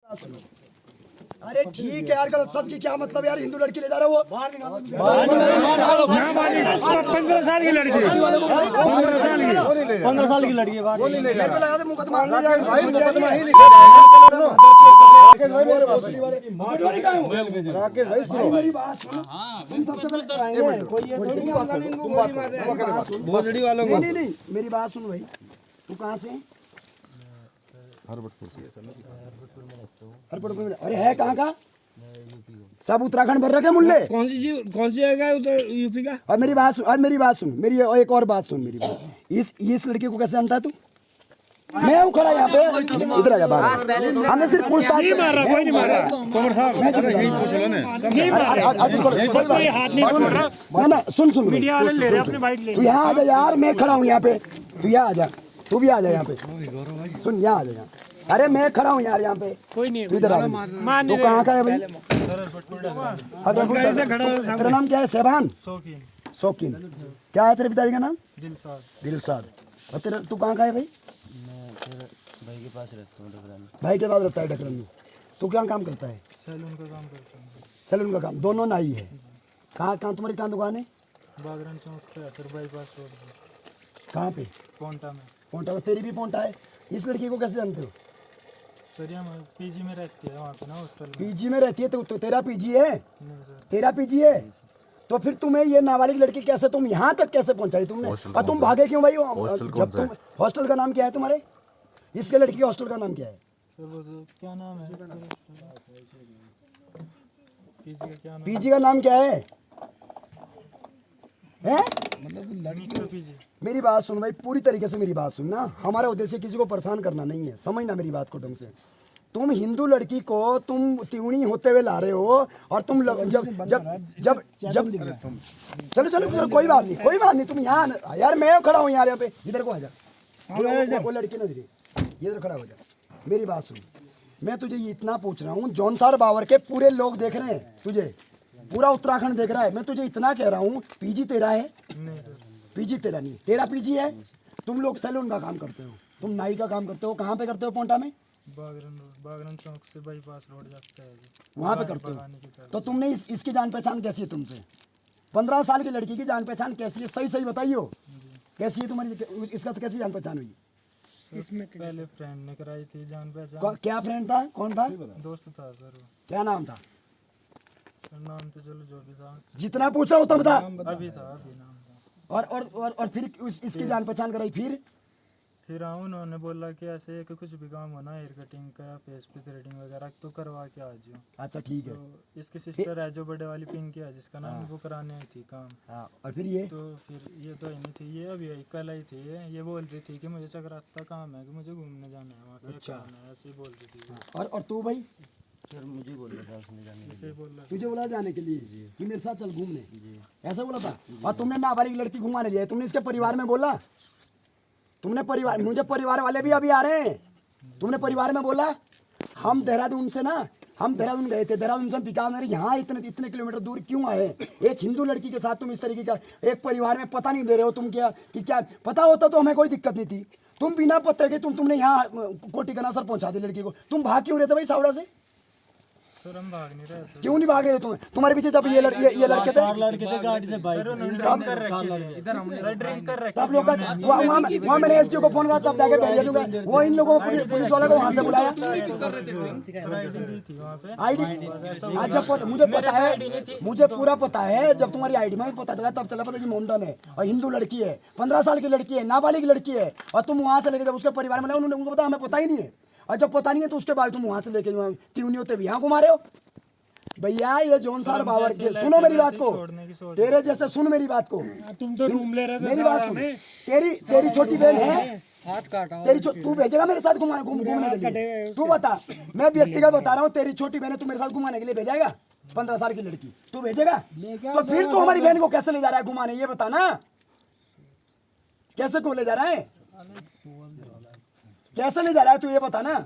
अरे ठीक है यार, गलत शब्द की क्या मतलब यार, हिंदू लड़की ले जा रहा है वो 15 साल की लड़की, 15 साल की लड़की मेरे पे लगा दे मुकदमा। राकेश भाई सुनो, मेरी बात सुनो, तुम सबसे पहले कोई ये थोड़ी कि ऑनलाइन इनको गोली मार रहे हैं भोजड़ी वालों को। नहीं मेरी बात सुन भाई, तू कहाँ से? हरबटपुर में। अरे है कहाँ का? सब उत्तराखंड भर रखे मुल्ले। कौन सी जगह है उधर यूपी का? और मेरी बात सुन, मेरी एक और बात सुन मेरी बात। इस लड़के को कैसे जानता है तू? मैं हूँ खड़ा यहाँ पे, इधर आ जा बाहर। हमने सिर्फ पूछताछ नहीं मारा, कोई नहीं मारा। तोमर साहब यही पूछ लो ना। नहीं मारा, कोई हाथ नहीं छोड़ रहा। ना सुन मीडिया वाले ले रहे अपने बाइक ले। तू यहाँ आ जा यार, मैं खड़ा हूँ यहाँ पे, तू यहाँ आ जा, तू भी आ जा यहाँ पे। सुन यहाँ आ जा, अरे मैं खड़ा हूँ यार यहाँ पे, कोई नहीं इधर आ। तू कहाँ का है भाई? तेरा नाम क्या है? सहबान शौकीन। क्या है तेरे पिताजी का नाम? दिलसाद। और तेरा तू कहाँ का है भाई? भाई के पास रहता हूँ डकरान। भाई के पास रहता है डकरान में। तू क्या काम करता है? सैलून का काम करता हूँ। सैलून का काम। दोनों नाई है। कहाँ तुम्हारी कहाँ दुकान है? बागरन चौक पे सर, बाईपास रोड पे। कहाँ पे? पोंटा में। पोंटा में? तेरी भी पोंटा है। इस लड़की को कैसे जानते हो? सर यहाँ पीजी में रहती है, वहाँ पे ना हॉस्टल में। पीजी में रहती है तो तेरा पीजी है? नहीं सर। तेरा पीजी है तो फिर तुम्हें ये नाबालिग लड़की कैसे, तुम यहाँ तक कैसे पहुँचाई तुमने? और तुम भागे क्यों भाई? जब तुम हॉस्टल का नाम क्या है तुम्हारे? इसके लड़की के हॉस्टल का नाम क्या है? सर वो तो क्या नाम है? पीजी का क्या नाम? पीजी का नाम क्या है? हैं? मतलब पीजी। मेरी बात सुन भाई, पूरी तरीके से मेरी बात सुन ना। हमारा उद्देश्य किसी को परेशान करना नहीं है, समझना मेरी बात को ढंग से। तुम हिंदू लड़की को तुम त्योणी होते हुए ला रहे हो और तुम जब चलो कोई बात नहीं, तुम यहाँ यार, मैं खड़ा हूँ यार यहाँ पे, इधर को आ जा। वो लड़की ना धीरे इधर खड़ा हो जा। मेरी बात सुन, मैं तुझे ये इतना पूछ रहा हूँ, जौनसार बावर के पूरे लोग देख रहे हैं तुझे, पूरा उत्तराखंड देख रहा है। मैं तुझे इतना कह रहा हूँ, पीजी तेरा है? नहीं सर। पीजी तेरा नहीं, तेरा पीजी है। तुम लोग सैलून का काम करते हो, तुम नाई का काम करते हो। कहाँ पे करते हो? पोंटा में? बागरन चौक से बाईपास रोड जाता है, वहाँ पे करते हो। तो तुमने इसकी जान पहचान कैसी है तुमसे? 15 साल की लड़की की जान पहचान कैसी है? सही बताइयो, कैसी है तुम्हारी? इसका तो कैसी जान पहचान हुई? इसमें पहले फ्रेंड ने कराई थी जान पहचान। क्या फ्रेंड था? कौन था? दोस्त था सर। क्या नाम था? सर नाम तो चलो जो भी था। जितना पूछ रहा हूँ तब बता। अभी नाम था। और फिर इसकी जान पहचान कराई। फिर उन्होंने बोला कि ऐसे कि कुछ भी काम होना, हेयर कटिंग का, फेस पे थ्रेडिंग वगैरह तो करवा के आ जाओ। अच्छा ठीक है। तो इसकी सिस्टर है जो बड़े वाली पिंकी है, जिसका नाम वो कराने आई थी काम। और फिर ये तो तो ही नहीं थी, ये अभी कल आई थी। ये बोल रही थी कि मुझे चक्राता काम है, कि मुझे घूमने जाना है वहाँ पे। अच्छा ऐसे ही बोल रही थी। और तू भाई? सर मुझे बोल रहा था उसने जाने के लिए। तुझे बोला जाने के लिए कि मेरे साथ चल घूमने, ऐसा बोला था? और तुमने नाबालिग लड़की घुमाने लिया, तुमने इसके परिवार में बोला? तुमने परिवार, मुझे परिवार वाले भी अभी आ रहे हैं, तुमने परिवार में बोला? हम देहरादून गए थे, देहरादून से हम बीकानेर यहाँ इतने किलोमीटर दूर क्यों आए? एक हिंदू लड़की के साथ तुम इस तरीके का एक परिवार में पता नहीं दे रहे हो। तुम क्या पता होता तो हमें कोई दिक्कत नहीं थी। तुम बिना पते के तुमने यहाँ कोटी का सर पहुँचा दी लड़की को। तुम भाग क्यों रहे थे भाई सावड़ा से? सर हम भाग नहीं रहे थे। क्यों नहीं भाग रहे थे? तुम्हारे पीछे जब ये लड़के थे गाड़ी से बाइक तब लोग वहाँ मैंने एसडीओ को फोन करा, तब जाके भेज दूंगा। वो इन लोगों को पुलिस वाले को वहाँ से बुलाया। आईडी जब मुझे पूरा पता है, जब तुम्हारी आईडी में पता चला तब चला पता कि मोमडन है और हिंदू लड़की है, 15 साल की लड़की है, नाबालिग लड़की है। और तुम वहाँ से लेके जब उसके परिवार में उन्होंने उनको पता, हमें पता ही नहीं है। और जब पता नहीं है तो उसके बाद तुम वहां से लेके त्योनी होते भी यहाँ घुमा रहे हो। भैया ये जौनसार बावर के, सुनो मेरी बात को, तेरे जैसे सुन मेरी बात को। तुम तो रूम ले रहे थे। मेरी बात सुन, तेरी छोटी बहन है, तू भेजेगा मेरे साथ घूमने के लिए? तू बता, मैं व्यक्तिगत बता रहा हूँ, तेरी छोटी बहन है, तू मेरे साथ घुमाने के लिए भेजेगा? 15 साल की लड़की तू भेजेगा? तो फिर तू हमारी बहन को कैसे ले जा रहा है घुमाने, ये बता ना। कैसे को ले जा रहा है? कैसे ले जा रहा है तू ये बता ना।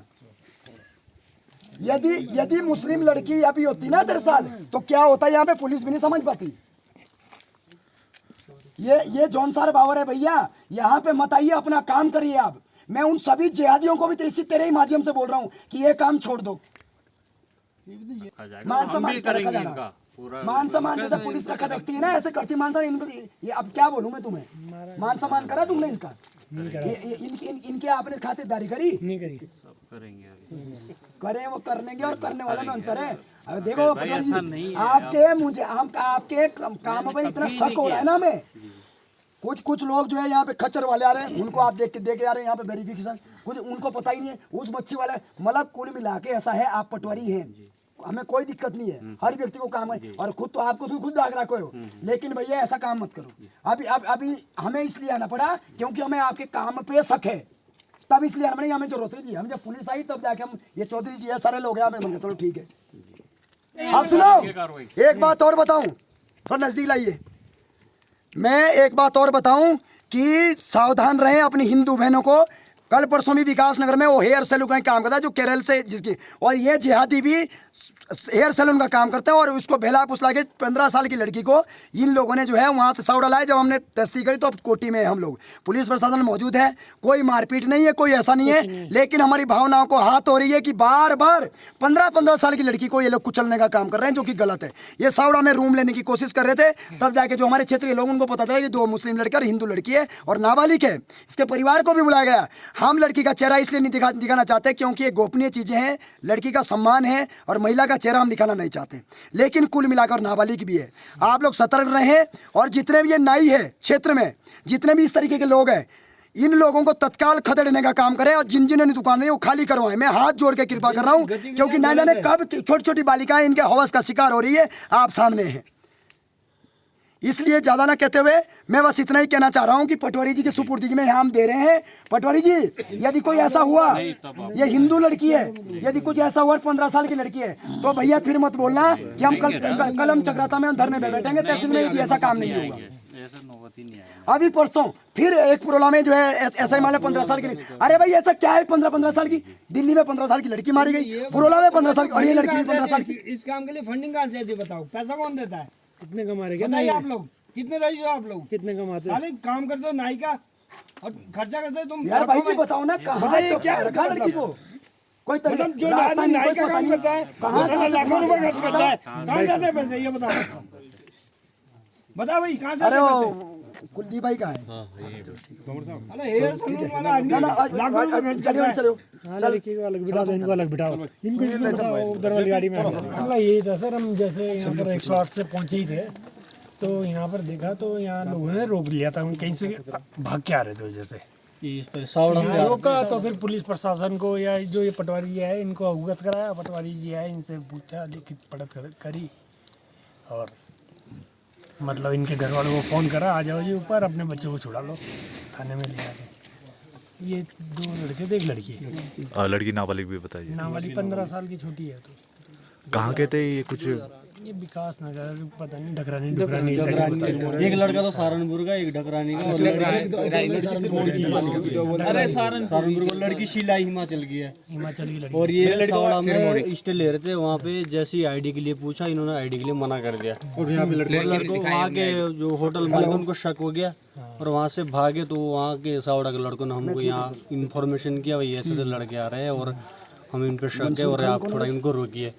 यदि मुस्लिम लड़की अभी होती ना तेरे साथ तो क्या होता, यहाँ पे पुलिस भी नहीं समझ पाती। ये जौनसार बावर है भैया, यहाँ पे मत आइए, अपना काम करिए आप। मैं उन सभी जिहादियों को भी तो इसी तेरे ही माध्यम से बोल रहा हूँ कि ये काम छोड़ दो। मान सम्मान का रखा जाना, मान सम्मान जैसे पुलिस रखा रखती है ना, ऐसे करती मान सम्मान। ये अब क्या बोलूं मैं तुम्हें, मान सम्मान करा तुमने इसका? इनके आपने खातिरदारी करी? नहीं करी। करें वो करनेंगे और करने वाला में अंतर है। अब देखो आपके मुझे आपके काम पर इतना शक हो रहा है ना, हमें कुछ लोग जो है यहाँ पे खच्चर वाले आ रहे हैं, उनको आप देख के आ रहे हैं यहाँ पे वेरिफिकेशन, कुछ उनको पता ही नहीं है। उस मच्छी वाले मतलब कुल मिला के ऐसा है, आप पटवारी हैं, हमें कोई दिक्कत नहीं है, हर व्यक्ति को काम है, और खुद तो आपको खुद दाग रखो हो, लेकिन भैया ऐसा काम मत करो। अभी हमें इसलिए आना पड़ा क्योंकि हमें आपके काम पे शक है, तब इसलिए हमने हमें जरूरत नहीं थी। हम जब पुलिस आई तब जाके हम ये चौधरी जी है सारे लोग यहाँ पे, चलो ठीक है। आप सुनो एक बात और बताऊं, थोड़ा नजदीक लाइए, मैं एक बात और बताऊं कि सावधान रहें अपनी हिंदू बहनों को। कल परसों भी विकास नगर में वो हेयर सैलून का काम करता है जो केरल से जिसकी, और ये जिहादी भी हेयर सैलून का काम करते हैं, और उसको बहला फुसला के 15 साल की लड़की को इन लोगों ने जो है वहाँ से साउड लाए। जब हमने तस्दीक करी तो कोटी में हम लोग, पुलिस प्रशासन मौजूद है, कोई मारपीट नहीं है, कोई ऐसा नहीं है, लेकिन हमारी भावनाओं को हाथ हो रही है कि बार बार 15-15 साल की लड़की को ये लोग कुचलने का काम कर रहे हैं, जो कि गलत है। ये साउडा में रूम लेने की कोशिश कर रहे थे, तब जाके जो हमारे क्षेत्रीय लोग उनको पता चला कि 2 मुस्लिम लड़के और हिंदू लड़की है और नाबालिग है। इसके परिवार को भी बुलाया गया। हम लड़की का चेहरा इसलिए नहीं दिखाना चाहते क्योंकि ये गोपनीय चीजें हैं, लड़की का सम्मान है, और महिला का चेहरा हम दिखाना नहीं चाहते, लेकिन कुल मिलाकर नाबालिग भी है। आप लोग सतर्क रहें, और जितने भी ये नाई है क्षेत्र में, जितने भी इस तरीके के लोग हैं, इन लोगों को तत्काल खदेड़ने का काम करें, और जिन जिन्होंने दुकानें वो खाली करवाएं। मैं हाथ जोड़ के कृपा कर रहा हूं, क्योंकि ना जाने कब छोटी छोटी बालिकाएं इनके हवस का शिकार हो रही है, आप सामने हैं। इसलिए ज्यादा ना कहते हुए मैं बस इतना ही कहना चाह रहा हूं कि पटवारी जी की सुपुर्दगी में हम दे रहे हैं। पटवारी जी, यदि कोई ऐसा हुआ, ये हिंदू लड़की है, यदि कुछ ऐसा हुआ 15 साल की लड़की है, तो भैया फिर मत बोलना कि हम कलम चक्राता में हम धरने पे बैठेंगे तहसील में, यदि ऐसा काम नहीं होगा। अभी परसों फिर एक पुरोला में जो है ऐसा ही माने 15 साल की, अरे भाई ऐसा क्या है 15 साल की, दिल्ली में 15 साल की लड़की मारी गई, पुरोला में 15 साल की, और ये लड़की 15 साल की। इस काम के लिए फंडिंग कहाँ से आती है बताओ, पैसा कौन देता है? कितने कमा रहे बताइए आप लोग, कितने रही हो आप लोग? कितने कमाते? साले काम करते हो नाई का और खर्चा करते हो तुम। यार भाई जी बताओ ना, कहाँ बताइए क्या रखा लड़की को? कोई मतलब जो आदमी नाई का काम करता है वो साला लाखों रुपए खर्च करता है, कहाँ से आते हैं पैसे? ये बताओ, बताओ भाई कहाँ से आते हैं पैसे? कुलदीप भाई का है। अरे हेयर सैलून वाला आदमी लाखों रुपए खर्च करता है। हाँ, लड़की को अलग बिठाओ, इनको अलग बिठाओ, इनको इसमें बिठाओ, उधर वाली गाड़ी में। मतलब यही था सर, हम जैसे यहाँ पर 108 से पहुँचे ही थे, तो यहाँ पर देखा तो यहाँ लोगों ने रोक लिया था, हम कहीं से भाग के आ रहे थे जैसे यहाँ रोका, तो फिर पुलिस प्रशासन को या जो ये पटवारी जी है इनको अवगत कराया, पटवारी जी है इनसे पूछा, लिखित पढ़त करी, और मतलब इनके घर वालों को फ़ोन करा, आ जाओ जी ऊपर, अपने बच्चों को छुड़ा लो, थाने में ले जाके। ये 2 लड़के थे, एक लड़की है। लड़की नाबालिग भी बताइए। नाबालिग 15 साल की छोटी है। तो कहाँ के थे ये? कुछ ये विकास नगर, पता नहीं, ढकरानी एक लड़का तो सहारनपुर का, एक ढकरानी का, और सहारनपुर को लड़की शीला हिमाचल की है, हिमाचल की लड़की। और ये सावड़ा में स्टे ले रहे थे, वहाँ पे जैसी आईडी के लिए पूछा, इन्होंने आईडी के लिए मना कर दिया, और यहाँ पे लड़को वहाँ के जो होटल मालिक उनको शक हो गया, और वहाँ से भागे। तो वहाँ के सावड़ा के लड़कों ने हमको यहाँ इन्फॉर्मेशन किया, भाई ऐसे लड़के आ रहे हैं और हम इन पर शक है और आप थोड़ा इनको रोकिए।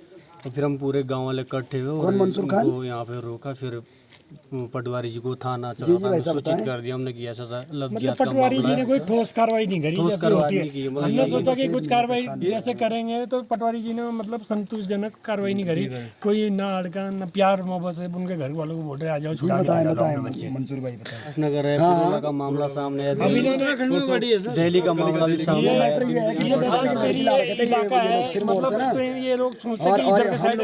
तो फिर हम पूरे गांव वाले इकट्ठे हुए और उनको यहाँ पे रोका। फिर पटवारी जी को थाना सूचित कर दिया हमने कि ऐसा मतलब पटवारी जी ने कोई ठोस कार्रवाई नहीं करी जैसे होती है। हमने सोचा कि कुछ कार्रवाई जैसे करेंगे, तो पटवारी जी ने मतलब संतोषजनक कार्रवाई नहीं करी, कोई ना अड़का ना प्यार मोहब्बत से उनके घर वालों को बोल रहे आ जाओ छुड़ा बच्चे। मंसूर भाई बताएं। नगर है पुरोला का मामला सामने है, दिल्ली का मामला भी सामने है। ये लोग सोचते हैं कि इधर के साइड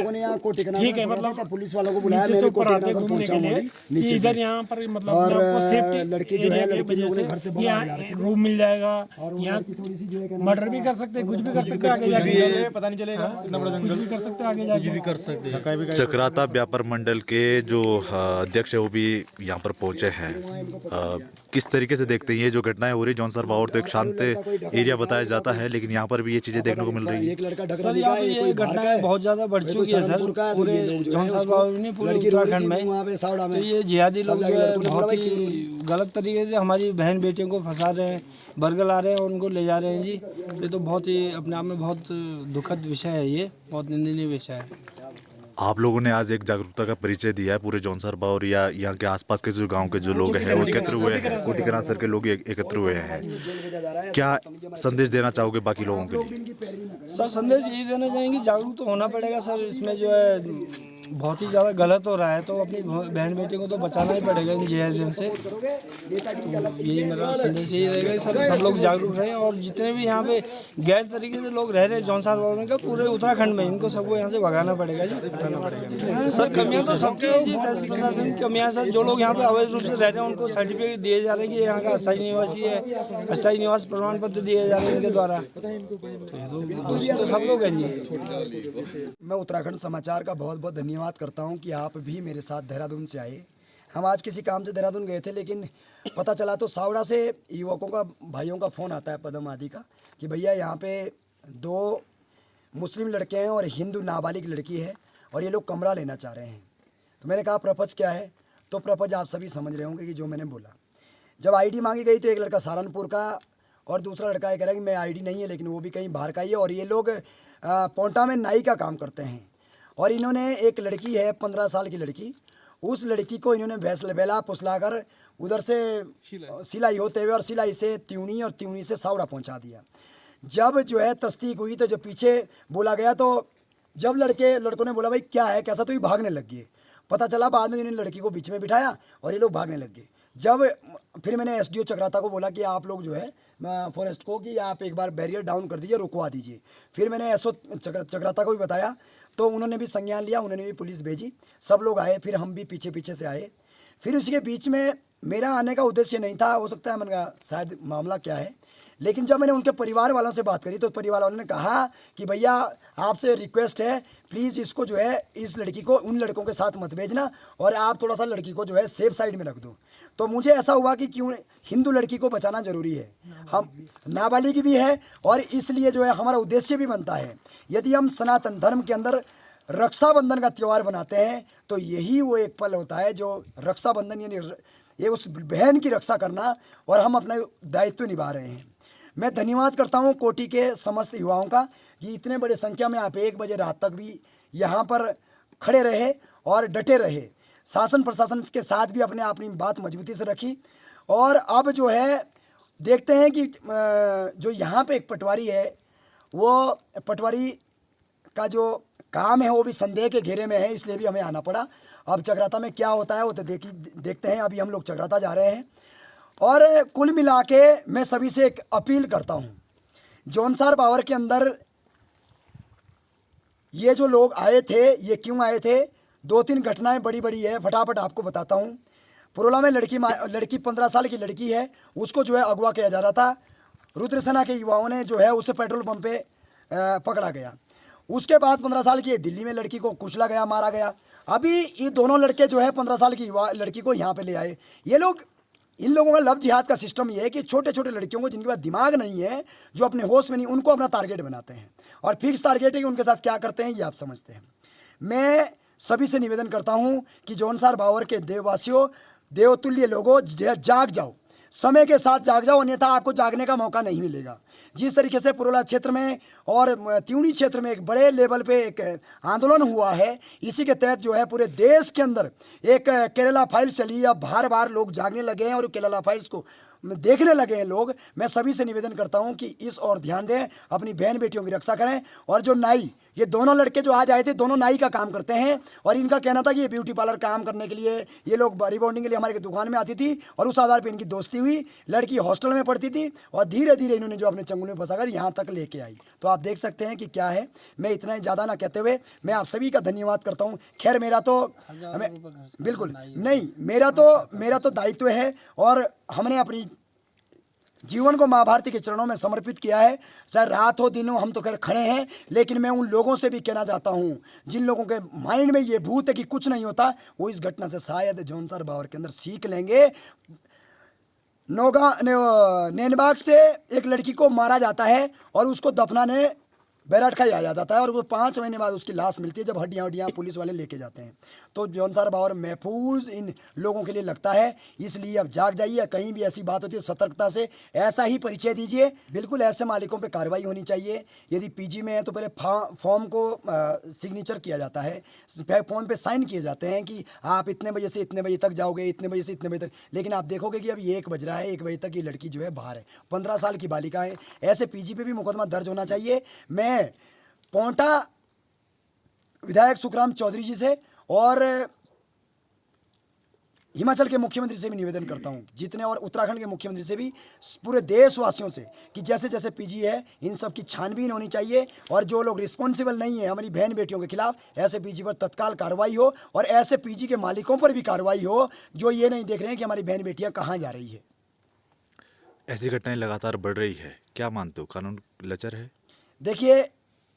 ठीक है, मतलब पुलिस वालों को बुलाया, नीचे से ऊपर आते घूमने के लिए कि इधर यहाँ पर मतलब आपको सेफ्टी लड़की जो है लड़की लोगों ने घर से यहाँ रूम मिल जाएगा, यहाँ मर्डर भी कर सकते हैं, कुछ भी कर सकते हैं, आगे जाके पता नहीं चलेगा, कुछ भी कर सकते हैं, आगे जाके भी कर सकते हैं। चक्राता व्यापार मंडल के जो अध्यक्ष है वो भी यहाँ पर पहुंचे हैं। किस तरीके से देखते हैं ये जो घटनाएं हो रही? जौनसर बावर तो एक शांत एरिया बताया जाता है, लेकिन यहाँ पर भी ये चीजें देखने को मिल रही है। सर यहाँ पे ये घटनाएं बहुत ज्यादा बढ़ चुकी है सर, पूरे जौनसर बावर नहीं पूरे उत्तराखंड में। तो ये जिहादी लोग जो है बहुत ही गलत तरीके से हमारी बहन बेटियों को फंसा रहे हैं, बरगला रहे हैं और उनको ले जा रहे हैं जी। ये तो बहुत ही अपने आप में बहुत दुखद विषय है, ये बहुत निंदनीय विषय है। आप लोगों ने आज एक जागरूकता का परिचय दिया है पूरे जौनसर बावर या यहाँ के आसपास के जो गांव के जो लोग हैं वो एकत्र हुए हैं, कोटिकना सर के लोग एकत्र हुए हैं। क्या संदेश देना चाहोगे बाकी लोगों के लिए? सर संदेश यही देना चाहेंगे, जागरूक तो होना पड़ेगा सर। इसमें जो है बहुत ही ज़्यादा गलत हो रहा है, तो अपनी बहन बेटी को तो बचाना ही पड़ेगा इन जिहादियों से। तो यही मेरा संदेश यही रहेगा कि सर सब लोग जागरूक रहें और जितने भी यहाँ पे गैर तरीके से लोग रह रहे हैं जौनसार बावर का पूरे उत्तराखंड में, इनको सबको यहाँ से भगाना पड़ेगा जी, हटाना पड़ेगा। सर कमियाँ तो सबकी है जी, तहसील प्रशासन की कमियाँ सर। जो लोग यहाँ पे अवैध रूप से रह रहे हैं उनको सर्टिफिकेट दिए जा रहे हैं कि यहाँ का अस्थायी निवासी है, अस्थायी निवास प्रमाण पत्र दिए जा रहे हैं इनके द्वारा। तो सब लोग हैं जी। मैं उत्तराखंड समाचार का बहुत बहुत धन्यवाद करता हूं कि आप भी मेरे साथ देहरादून से आए। हम आज किसी काम से देहरादून गए थे, लेकिन पता चला तो सावड़ा से युवकों का, भाइयों का फ़ोन आता है पदम आदि का कि भैया यहाँ पे 2 मुस्लिम लड़के हैं और हिंदू नाबालिग लड़की है और ये लोग कमरा लेना चाह रहे हैं। तो मैंने कहा प्रपंच क्या है? तो प्रपंच आप सभी समझ रहे होंगे कि जो मैंने बोला। जब आईडी मांगी गई तो एक लड़का सहारनपुर का और दूसरा लड़का ये कह रहा है कि मैं आईडी नहीं है, लेकिन वो भी कहीं बाहर का ही है और ये लोग पोंटा में नाई का काम करते हैं। और इन्होंने एक लड़की है 15 साल की लड़की, उस लड़की को इन्होंने बेला फुसला कर उधर से सिलाई होते हुए और सिलाई से त्यूनी और त्यूनी से सावड़ा पहुंचा दिया। जब जो है तस्दीक हुई तो जब पीछे बोला गया तो जब लड़कों ने बोला भाई क्या है कैसा, तो ये भागने लग गए। पता चला बाद में इन्होंने लड़की को बीच में बिठाया और ये लोग भागने लग गए। जब फिर मैंने एसडीओ चक्राता को बोला कि आप लोग जो है फॉरेस्ट को कि आप एक बार बैरियर डाउन कर दीजिए, रुकवा दीजिए। फिर मैंने एसओ चक्राता को भी बताया तो उन्होंने भी संज्ञान लिया, उन्होंने भी पुलिस भेजी, सब लोग आए, फिर हम भी पीछे पीछे से आए। फिर उसके बीच में मेरा आने का उद्देश्य नहीं था, हो सकता है मैंने कहा शायद मामला क्या है, लेकिन जब मैंने उनके परिवार वालों से बात करी तो परिवार वालों ने कहा कि भैया आपसे रिक्वेस्ट है प्लीज़ इसको जो है इस लड़की को उन लड़कों के साथ मत भेजना और आप थोड़ा सा लड़की को जो है सेफ साइड में रख दो। तो मुझे ऐसा हुआ कि क्यों हिंदू लड़की को बचाना ज़रूरी है, हम नाबालिग भी है और इसलिए जो है हमारा उद्देश्य भी बनता है। यदि हम सनातन धर्म के अंदर रक्षाबंधन का त्यौहार बनाते हैं तो यही वो एक पल होता है जो रक्षाबंधन यानी ये उस बहन की रक्षा करना और हम अपना दायित्व निभा रहे हैं। मैं धन्यवाद करता हूं कोटि के समस्त युवाओं का कि इतने बड़े संख्या में आप 1 बजे रात तक भी यहाँ पर खड़े रहे और डटे रहे। शासन प्रशासन के साथ भी अपनी बात मजबूती से रखी और अब जो है देखते हैं कि जो यहाँ पे एक पटवारी है वो पटवारी का जो काम है वो भी संदेह के घेरे में है, इसलिए भी हमें आना पड़ा। अब चक्राता में क्या होता है वो तो देखते हैं। अभी हम लोग चक्राता जा रहे हैं और कुल मिला के मैं सभी से एक अपील करता हूँ, जौनसार बावर के अंदर ये जो लोग आए थे ये क्यों आए थे, 2-3 घटनाएं बड़ी बड़ी है, फटाफट आपको बताता हूँ। पुरोला में लड़की 15 साल की लड़की है, उसको जो है अगवा किया जा रहा था। रुद्रसेना के युवाओं ने जो है उसे पेट्रोल पंप पे पकड़ा गया। उसके बाद 15 साल की दिल्ली में लड़की को कुचला गया, मारा गया। अभी ये दोनों लड़के जो है 15 साल की लड़की को यहाँ पे ले आए। ये लोग, इन लोगों का लव जिहाद का सिस्टम ये है कि छोटे छोटे लड़कियों को जिनके पास दिमाग नहीं है, जो अपने होश में नहीं, उनको अपना टारगेट बनाते हैं और फिक्स टारगेट है कि उनके साथ क्या करते हैं ये आप समझते हैं। मैं सभी से निवेदन करता हूँ कि जौनसार बावर के देववासियों, देवतुल्य लोगों, जाग जाओ, समय के साथ जाग जाओ, अन्यथा आपको जागने का मौका नहीं मिलेगा। जिस तरीके से पुरोला क्षेत्र में और त्यूनी क्षेत्र में एक बड़े लेवल पे एक आंदोलन हुआ है, इसी के तहत जो है पूरे देश के अंदर एक केरला फाइल्स चली, अब बार बार लोग जागने लगे हैं और केरला फाइल्स को देखने लगे हैं लोग। मैं सभी से निवेदन करता हूं कि इस ओर ध्यान दें, अपनी बहन बेटियों की रक्षा करें। और जो नाई, ये दोनों लड़के जो आज आए थे, दोनों नाई का काम करते हैं और इनका कहना था कि ये ब्यूटी पार्लर काम करने के लिए ये लोग रिबॉन्डिंग के लिए हमारे दुकान में आती थी और उस आधार पर इनकी दोस्ती हुई। लड़की हॉस्टल में पढ़ती थी और धीरे धीरे इन्होंने जो अपने चंगुल में फंसाकर यहाँ तक लेके आई। तो आप देख सकते हैं कि क्या है। मैं इतना ज़्यादा ना कहते हुए मैं आप सभी का धन्यवाद करता हूँ। खैर मेरा तो बिल्कुल नहीं, मेरा तो दायित्व है और हमने अपनी जीवन को माँ भारती के चरणों में समर्पित किया है। चाहे रात हो दिन हो, हम तो खैर खड़े हैं, लेकिन मैं उन लोगों से भी कहना चाहता हूँ जिन लोगों के माइंड में ये भूत है कि कुछ नहीं होता, वो इस घटना से शायद जौनसार बावर के अंदर सीख लेंगे। नैनबाग से एक लड़की को मारा जाता है और उसको दफनाने बैराट का ही आ जाता है और वो 5 महीने बाद उसकी लाश मिलती है जब हड्डियाँ पुलिस वाले लेके जाते हैं। तो जौनसार बावर महफूज इन लोगों के लिए लगता है, इसलिए अब जाग जाइए। कहीं भी ऐसी बात होती है सतर्कता से ऐसा ही परिचय दीजिए। बिल्कुल ऐसे मालिकों पे कार्रवाई होनी चाहिए। यदि पीजी में है तो पहले फॉर्म को सिग्नेचर किया जाता है, फॉर्म पे साइन किए जाते हैं कि आप इतने बजे से इतने बजे तक जाओगे, इतने बजे से इतने बजे तक। लेकिन आप देखोगे कि अभी 1 बज रहा है, 1 बजे तक ये लड़की जो है बाहर है, 15 साल की बालिका है। ऐसे पीजी पे भी मुकदमा दर्ज होना चाहिए। मैं पोंटा विधायक सुखराम चौधरी जी से और हिमाचल के मुख्यमंत्री से भी निवेदन करता हूं, जितने और उत्तराखंड के मुख्यमंत्री से भी, पूरे देशवासियों से, कि जैसे जैसे पीजी है इन सब की छानबीन होनी चाहिए और जो लोग रिस्पॉन्सिबल नहीं है हमारी बहन बेटियों के खिलाफ, ऐसे पीजी पर तत्काल कार्रवाई हो और ऐसे पीजी के मालिकों पर भी कार्रवाई हो जो ये नहीं देख रहे हैं कि हमारी बहन बेटियां कहाँ जा रही है। ऐसी घटनाएं लगातार बढ़ रही है, क्या मानते हो कानून लचर है? देखिए,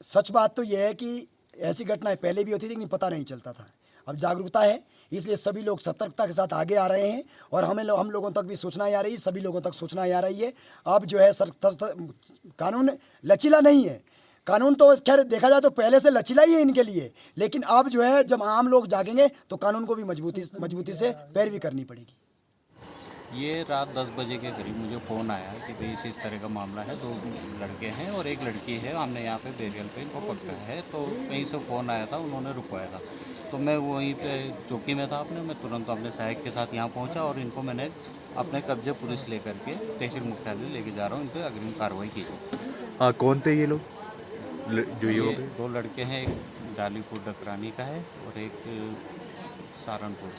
सच बात तो यह है कि ऐसी घटनाएं पहले भी होती थी लेकिन पता नहीं चलता था। अब जागरूकता है, इसलिए सभी लोग सतर्कता के साथ आगे आ रहे हैं और हम लोगों तक भी सूचना आ रही है, सभी लोगों तक सूचना आ रही है। अब जो है कानून लचीला नहीं है। कानून तो खैर देखा जाए तो पहले से लचीला ही है इनके लिए, लेकिन अब जो है जब आम लोग जागेंगे तो कानून को भी मजबूती से पैरवी करनी पड़ेगी। ये रात 10 बजे के करीब मुझे फ़ोन आया कि भाई इस तरह का मामला है, 2 लड़के हैं और 1 लड़की है, हमने यहाँ पे बेरियल पे इनको पकड़ा है। तो कहीं से फ़ोन आया था, उन्होंने रुकवाया था, तो मैं वहीं पे चौकी में था मैं तुरंत अपने सहायक के साथ यहाँ पहुँचा और इनको मैंने अपने कब्जे पुलिस लेकर के तहसील मुख्यालय लेके जा रहा हूँ। इन पर अग्रिम कार्रवाई की जाए। कौन थे ये लोग जो ये 2 लड़के हैं, एक डालीपुर डकरानी का है और एक सहारनपुर।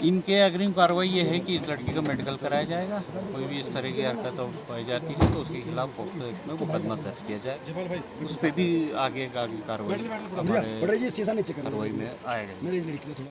इनके अग्रिम कार्रवाई ये है कि इस लड़की का मेडिकल कराया जाएगा। कोई भी इस तरह की हरकत पाई जाती है तो उसके खिलाफ पॉक्सो एक्ट में मुकदमा दर्ज किया जाए, उस पर भी आगे कार्रवाई हमारे कार्रवाई में आएगा।